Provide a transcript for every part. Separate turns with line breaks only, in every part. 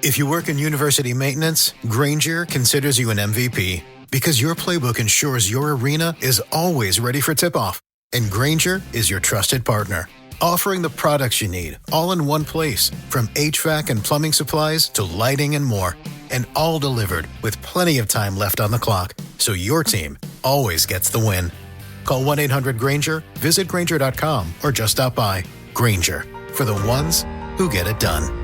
If you work in university maintenance, Granger considers you an MVP because your playbook ensures your arena is always ready for tip-off. And Granger is your trusted partner, offering the products you need all in one place, from HVAC and plumbing supplies to lighting and more. And all delivered with plenty of time left on the clock, so your team always gets the win. Call 1-800-GRANGER, visit Granger.com, or just stop by. Granger, for the ones who get it done.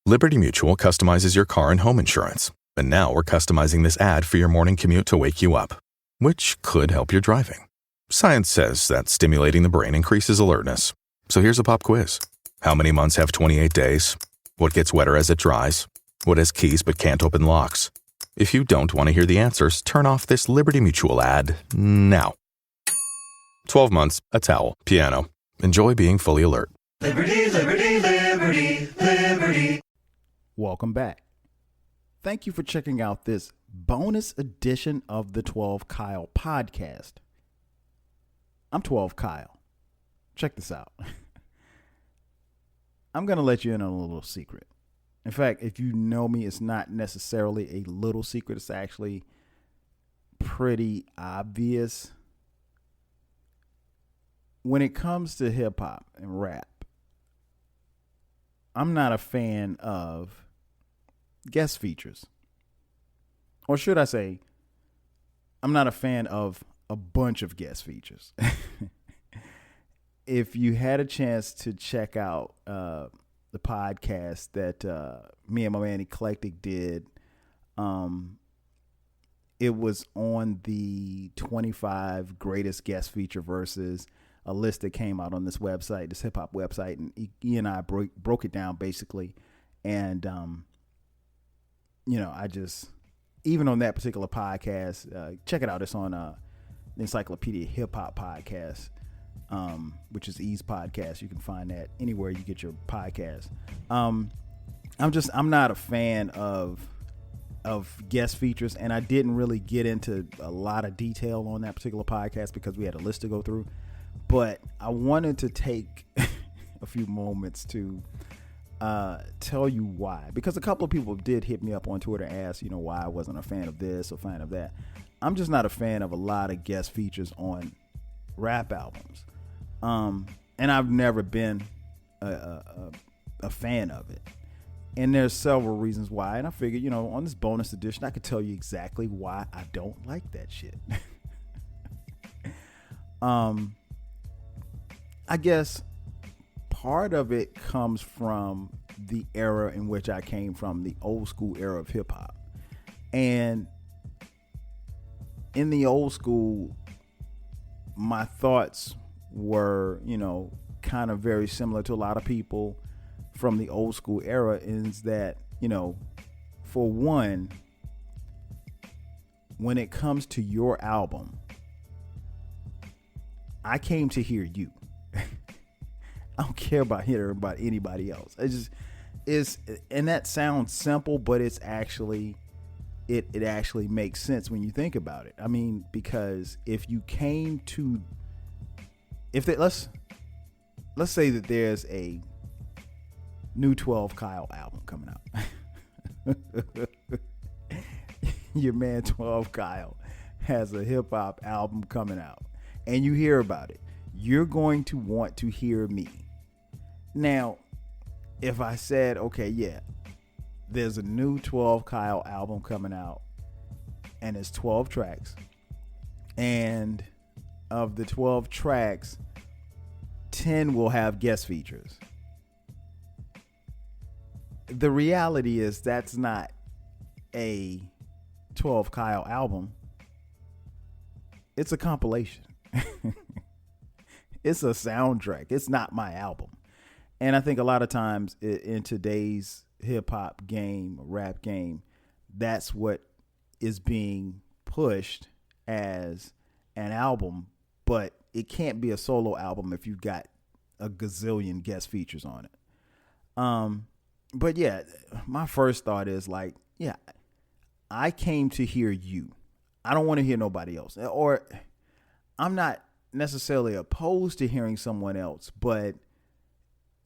Liberty Mutual customizes your car and home insurance. And now we're customizing this ad for your morning commute to wake you up, which could help your driving. Science says that stimulating the brain increases alertness. So here's a pop quiz. How many months have 28 days? What gets wetter as it dries? What has keys but can't open locks? If you don't want to hear the answers, turn off this Liberty Mutual ad now. 12 months, a towel, piano. Enjoy being fully alert.
Liberty, liberty, liberty, liberty.
Welcome back. Thank you for checking out this bonus edition of the 12 Kyle podcast. I'm 12 Kyle. Check this out. I'm going to let you in on a little secret. In fact, if you know me, it's not necessarily a little secret. It's actually pretty obvious. When it comes to hip hop and rap, I'm not a fan of guest features. Or should I say, I'm not a fan of a bunch of guest features. If you had a chance to check out the podcast that me and my man Eclectic did, it was on the 25 greatest guest feature versus a list that came out on this website, this hip hop website, and he and I broke it down basically. And I just, even on that particular podcast, check it out. It's on the Encyclopedia Hip Hop podcast, which is E's podcast. You can find that anywhere you get your podcast. I'm not a fan of guest features, and I didn't really get into a lot of detail on that particular podcast because we had a list to go through. But I wanted to take a few moments to tell you why, because a couple of people did hit me up on Twitter and ask, why I wasn't a fan of this or fan of that. I'm just not a fan of a lot of guest features on rap albums. And I've never been a fan of it. And there's several reasons why. And I figured, on this bonus edition, I could tell you exactly why I don't like that shit. I guess part of it comes from the era in which I came from, the old school era of hip hop. And in the old school, my thoughts were, kind of very similar to a lot of people from the old school era, is that, for one, when it comes to your album, I came to hear you. I don't care about hearing about anybody else. And that sounds simple, but it's actually, it actually makes sense when you think about it. I mean, because if you came to, let's say that there's a new 12 Kyle album coming out. Your man 12 Kyle has a hip hop album coming out, and you hear about it. You're going to want to hear me. Now, if I said, okay, yeah, there's a new 12 Kyle album coming out, and it's 12 tracks, and of the 12 tracks, 10 will have guest features. The reality is that's not a 12 Kyle album. It's a compilation. It's a soundtrack. It's not my album. And I think a lot of times in today's hip hop game, rap game, that's what is being pushed as an album, but it can't be a solo album if you've got a gazillion guest features on it. But yeah, my first thought is like, yeah, I came to hear you. I don't want to hear nobody else. Or I'm not necessarily opposed to hearing someone else, but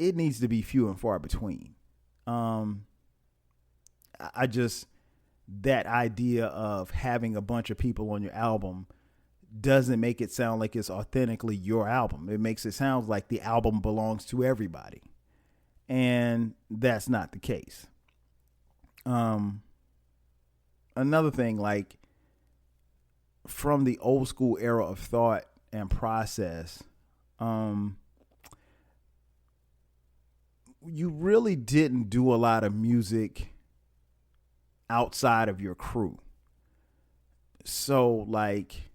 it needs to be few and far between. I just, that idea of having a bunch of people on your album doesn't make it sound like it's authentically your album. It makes it sound like the album belongs to everybody. And that's not the case. Another thing, like from the old school era of thought and process, you really didn't do a lot of music outside of your crew. So like,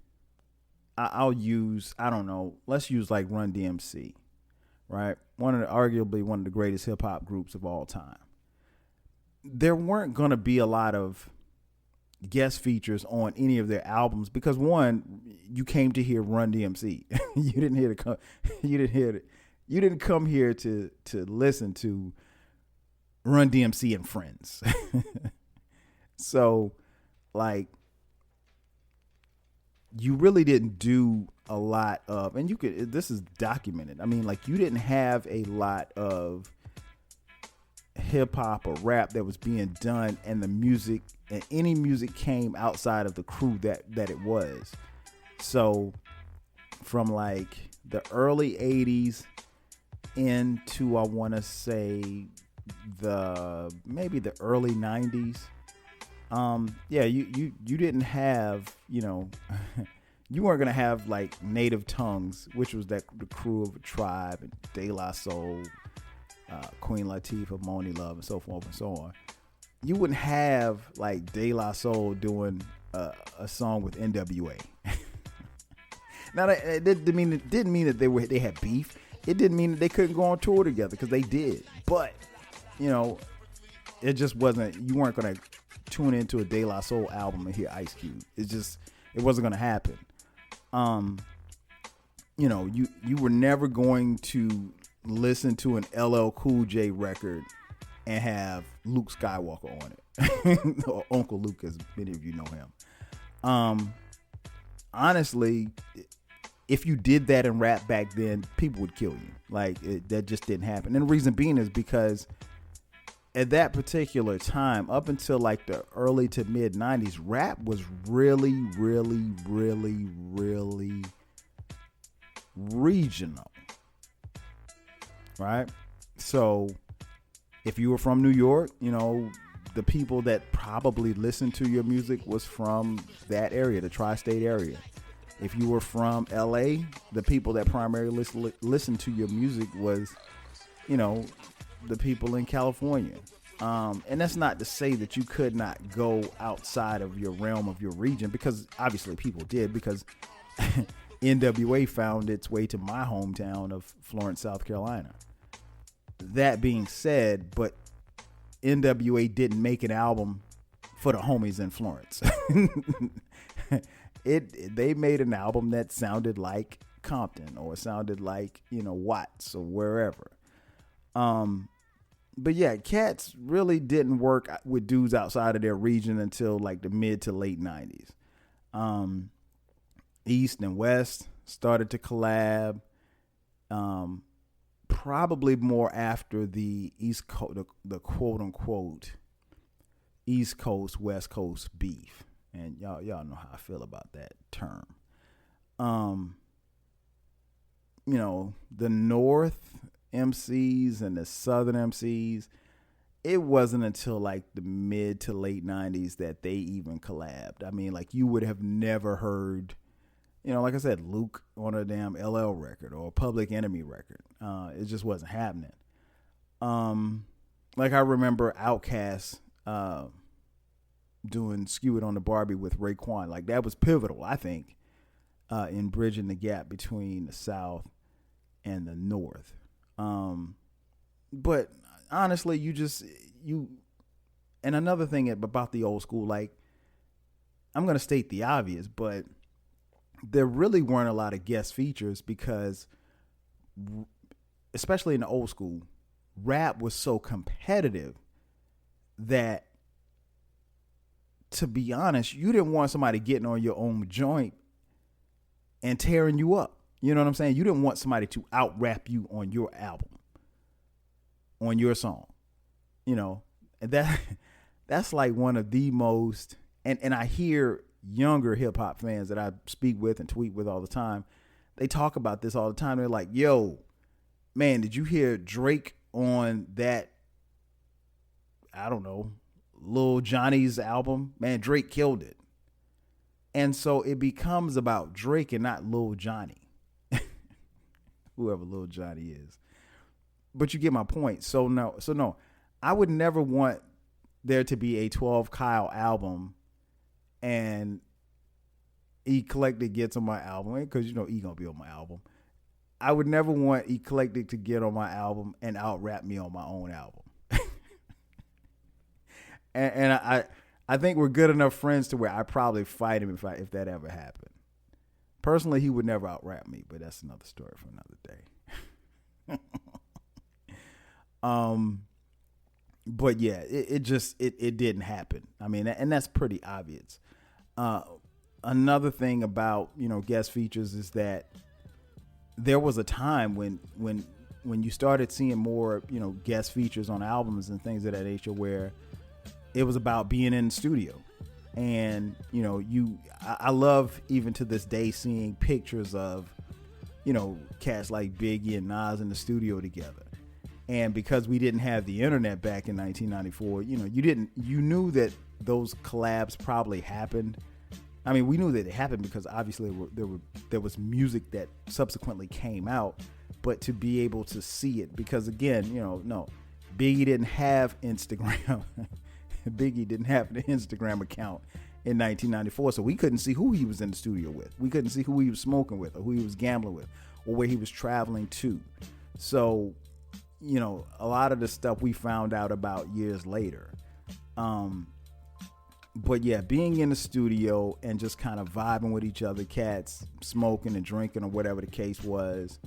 I'll use, I don't know, let's use like Run DMC, right? Arguably one of the greatest hip hop groups of all time. There weren't going to be a lot of guest features on any of their albums because, one, you came to hear Run DMC. You didn't come here to listen to Run DMC and Friends. So, like, you really didn't do a lot of, and this is documented. I mean, like, you didn't have a lot of hip hop or rap that was being done, and the music and any music came outside of the crew that it was. So from like the early 80s into, I want to say maybe the early 90s. You didn't have, you weren't going to have like Native Tongues, which was the crew of a Tribe, and De La Soul, Queen Latifah, Moni Love, and so forth and so on. You wouldn't have like De La Soul doing a song with NWA. Now it didn't mean that they had beef. It didn't mean that they couldn't go on tour together, because they did. But it just wasn't. You weren't gonna tune into a De La Soul album and hear Ice Cube. It wasn't gonna happen. You were never going to listen to an LL Cool J record and have Luke Skywalker on it, or Uncle Luke, as many of you know him. Honestly, if you did that in rap back then, people would kill you. Like, that just didn't happen. And the reason being is because at that particular time, up until like the early to mid 90s, rap was really, really, really, really regional. Right? So if you were from New York, the people that probably listened to your music was from that area, the tri-state area. If you were from LA, the people that primarily listened to your music was, the people in California. And that's not to say that you could not go outside of your realm of your region, because obviously people did, because NWA found its way to my hometown of Florence, South Carolina. That being said, but NWA didn't make an album for the homies in Florence. They made an album that sounded like Compton, or sounded like, Watts, or wherever. But yeah, cats really didn't work with dudes outside of their region until like the mid to late 90s. East and West started to collab. Probably more after the East Coast, the quote unquote East Coast, West Coast beef. And y'all know how I feel about that term. The North MCs and the Southern MCs, it wasn't until like the mid to late 90s that they even collabed. I mean, like, you would have never heard, like I said, Luke on a damn LL record or a Public Enemy record. It just wasn't happening. Like, I remember Outkast doing Skew It on the Barbie with Raekwon. Like, that was pivotal, I think, in bridging the gap between the South and the North. But honestly, and another thing about the old school, like, I'm going to state the obvious, but there really weren't a lot of guest features, because especially in the old school, rap was so competitive that, to be honest, you didn't want somebody getting on your own joint and tearing you up. You know what I'm saying? You didn't want somebody to out rap you on your album, on your song. you know, and that's like one of the most, and I hear younger hip hop fans that I speak with and tweet with all the time. They talk about this all the time. They're like, yo, man, did you hear Drake on that, I don't know, Lil Johnny's album? Man, Drake killed it. And so it becomes about Drake and not Lil Johnny, whoever Lil Johnny is. But you get my point. So no, I would never want there to be a 12 Kyle album and Eclectic gets on my album, because you know E gonna be on my album. I would never want Eclectic to get on my album and out rap me on my own album. and I think we're good enough friends to where I probably fight him if that ever happened. Personally, he would never out rap me, but that's another story for another day. But yeah, it didn't happen. I mean, and that's pretty obvious. Another thing about, you know, guest features is that there was a time when you started seeing more, you know, guest features on albums and things of that nature, where it was about being in the studio. And, you know, I love even to this day seeing pictures of, you know, cats like Biggie and Nas in the studio together. And because we didn't have the internet back in 1994, you know, you knew that those collabs probably happened. I mean, we knew that it happened because obviously there was music that subsequently came out, but to be able to see it, because again, you know, no, Biggie didn't have Instagram. Biggie didn't have an Instagram account in 1994, so we couldn't see who he was in the studio with. We couldn't see who he was smoking with, or who he was gambling with, or where he was traveling to. So, you know, a lot of the stuff we found out about years later. But yeah, being in the studio and just kind of vibing with each other, cats smoking and drinking or whatever the case was,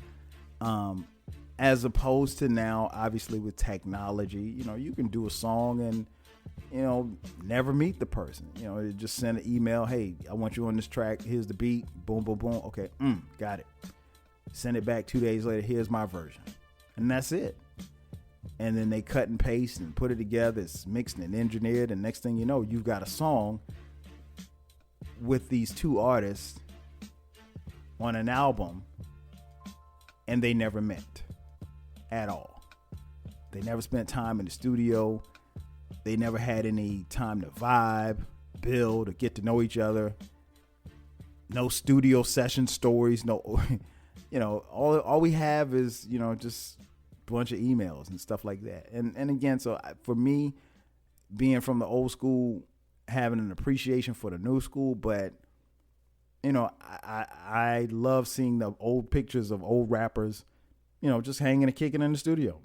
as opposed to now, obviously with technology, you know, you can do a song and, you know, never meet the person. You know, just send an email. Hey, I want you on this track. Here's the beat. Boom, boom, boom. Okay, got it. Send it back 2 days later. Here's my version. And that's it. And then they cut and paste and put it together. It's mixed and engineered. And next thing you know, you've got a song with these two artists on an album, and they never met at all. They never spent time in the studio. They never had any time to vibe, build, or get to know each other. No studio session stories. No, you know, all we have is, you know, just bunch of emails and stuff like that. And again, so for me, being from the old school, having an appreciation for the new school, but you know, I love seeing the old pictures of old rappers, you know, just hanging and kicking in the studio.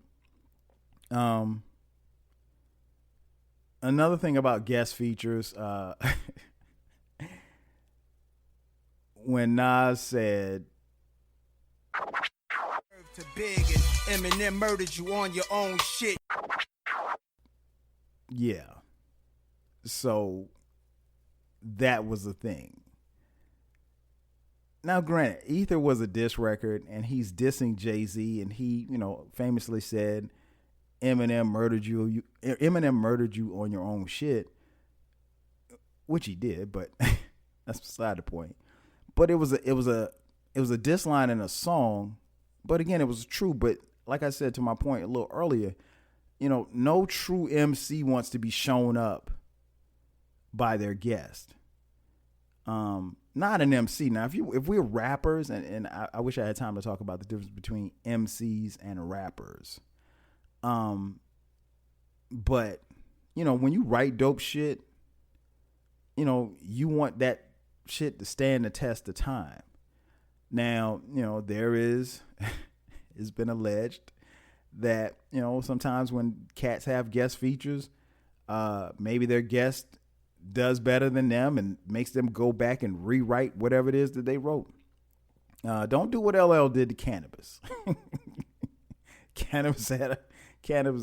Another thing about guest features, when Nas said,
to big and Eminem murdered you on your own shit.
Yeah. So that was the thing. Now, granted, Ether was a diss record, and he's dissing Jay-Z, and he, you know, famously said, Eminem murdered you on your own shit, which he did, but that's beside the point. But it was a diss line in a song. But again, it was true. But like I said to my point a little earlier, you know, no true MC wants to be shown up by their guest. Not an MC. Now, if we're rappers, and I wish I had time to talk about the difference between MCs and rappers. But you know, when you write dope shit, you know, you want that shit to stand the test of time. Now, you know, it's been alleged that, you know, sometimes when cats have guest features, maybe their guest does better than them and makes them go back and rewrite whatever it is that they wrote. Don't do what LL did to Cannabis. Cannabis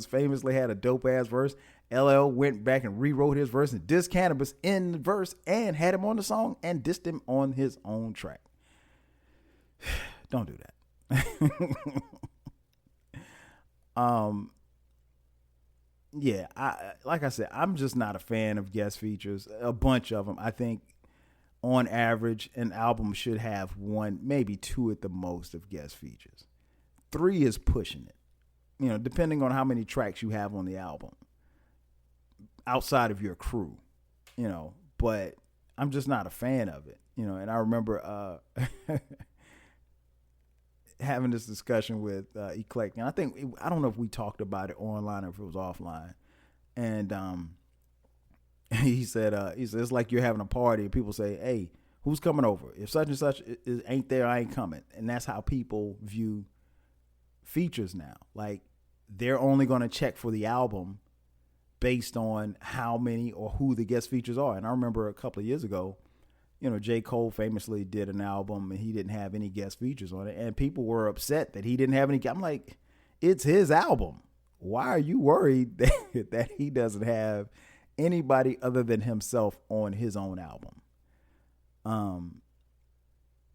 famously had a dope ass verse. LL went back and rewrote his verse and dissed Cannabis in the verse and had him on the song and dissed him on his own track. Don't do that. Yeah, like I said, I'm just not a fan of guest features. A bunch of them. I think on average, an album should have 1, maybe 2 at the most of guest features. 3 is pushing it. You know, depending on how many tracks you have on the album outside of your crew, you know, but I'm just not a fan of it, you know. And I remember having this discussion with Eclectic, and I don't know if we talked about it online or if it was offline. And he said it's like you're having a party and people say, "Hey, who's coming over? If such and such ain't there, I ain't coming." And that's how people view features now. Like, they're only going to check for the album based on how many or who the guest features are. And I remember a couple of years ago, you know, J. Cole famously did an album and he didn't have any guest features on it. And people were upset that he didn't have any. I'm like, it's his album. Why are you worried that he doesn't have anybody other than himself on his own album?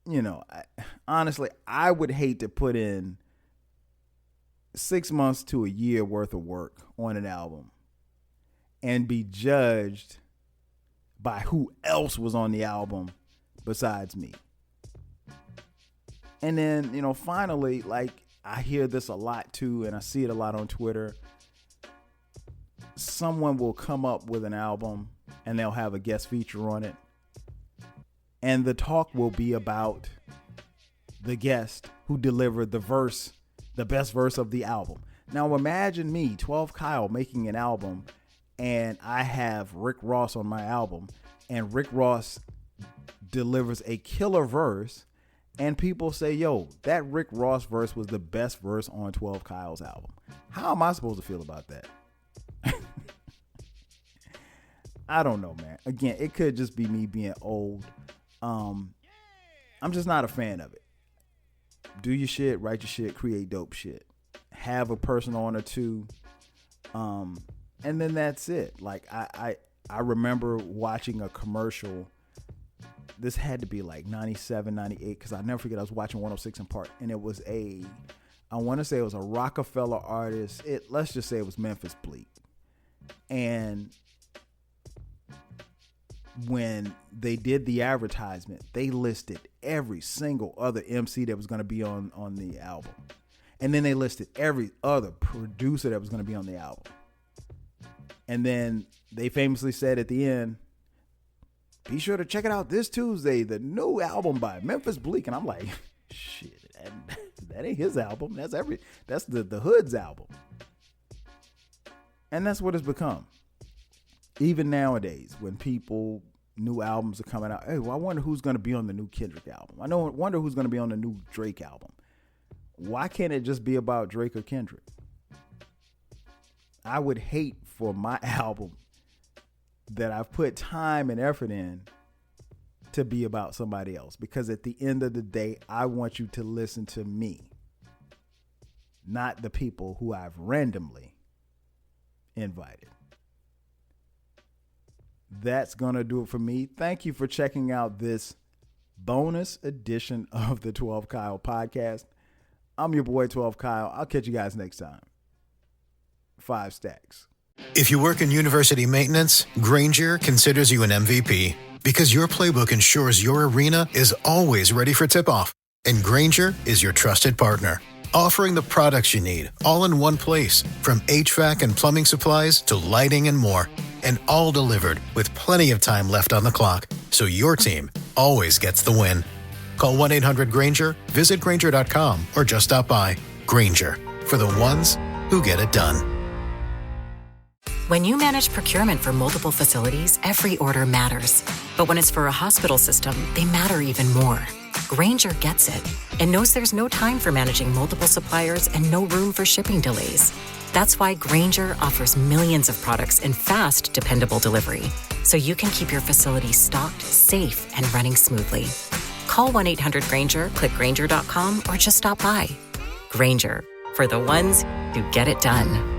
You know, honestly, I would hate to put in 6 months to a year worth of work on an album and be judged by who else was on the album besides me. And then, you know, finally, like, I hear this a lot too, and I see it a lot on Twitter. Someone will come up with an album and they'll have a guest feature on it, and the talk will be about the guest who delivered the best verse of the album. Now imagine me, 12 Kyle, making an album, and I have Rick Ross on my album, and Rick Ross delivers a killer verse, and people say, yo, that Rick Ross verse was the best verse on 12 Kyle's album. How am I supposed to feel about that? I don't know, man. Again, it could just be me being old. I'm just not a fan of it. Do your shit, write your shit, create dope shit. Have a person on or two. And then that's it. Like, I remember watching a commercial. This had to be like 97, 98, because I never forget I was watching 106 in Park, and it was I want to say it was a Rockefeller artist. Let's just say it was Memphis Bleak. And when they did the advertisement, they listed every single other MC that was going to be on the album. And then they listed every other producer that was going to be on the album. And then they famously said at the end, be sure to check it out this Tuesday, the new album by Memphis Bleak. And I'm like, shit, that ain't his album. That's the Hood's album. And that's what it's become. Even nowadays, when new albums are coming out, hey, well, I wonder who's going to be on the new Kendrick album. I wonder who's going to be on the new Drake album. Why can't it just be about Drake or Kendrick? I would hate for my album that I've put time and effort in to be about somebody else, because at the end of the day, I want you to listen to me, not the people who I've randomly invited. That's going to do it for me. Thank you for checking out this bonus edition of the 12 Kyle podcast. I'm your boy 12 Kyle. I'll catch you guys next time. 5 stacks.
If you work in university maintenance, Grainger considers you an MVP because your playbook ensures your arena is always ready for tip-off. And Grainger is your trusted partner, offering the products you need all in one place, from HVAC and plumbing supplies to lighting and more. And all delivered with plenty of time left on the clock, so your team always gets the win. Call 1-800-GRAINGER, visit Grainger.com, or just stop by. Grainger, for the ones who get it done.
When you manage procurement for multiple facilities, every order matters. But when it's for a hospital system, they matter even more. Grainger gets it and knows there's no time for managing multiple suppliers and no room for shipping delays. That's why Grainger offers millions of products in fast, dependable delivery, so you can keep your facility stocked, safe, and running smoothly. Call 1-800-GRAINGER, click Grainger.com, or just stop by. Grainger, for the ones who get it done.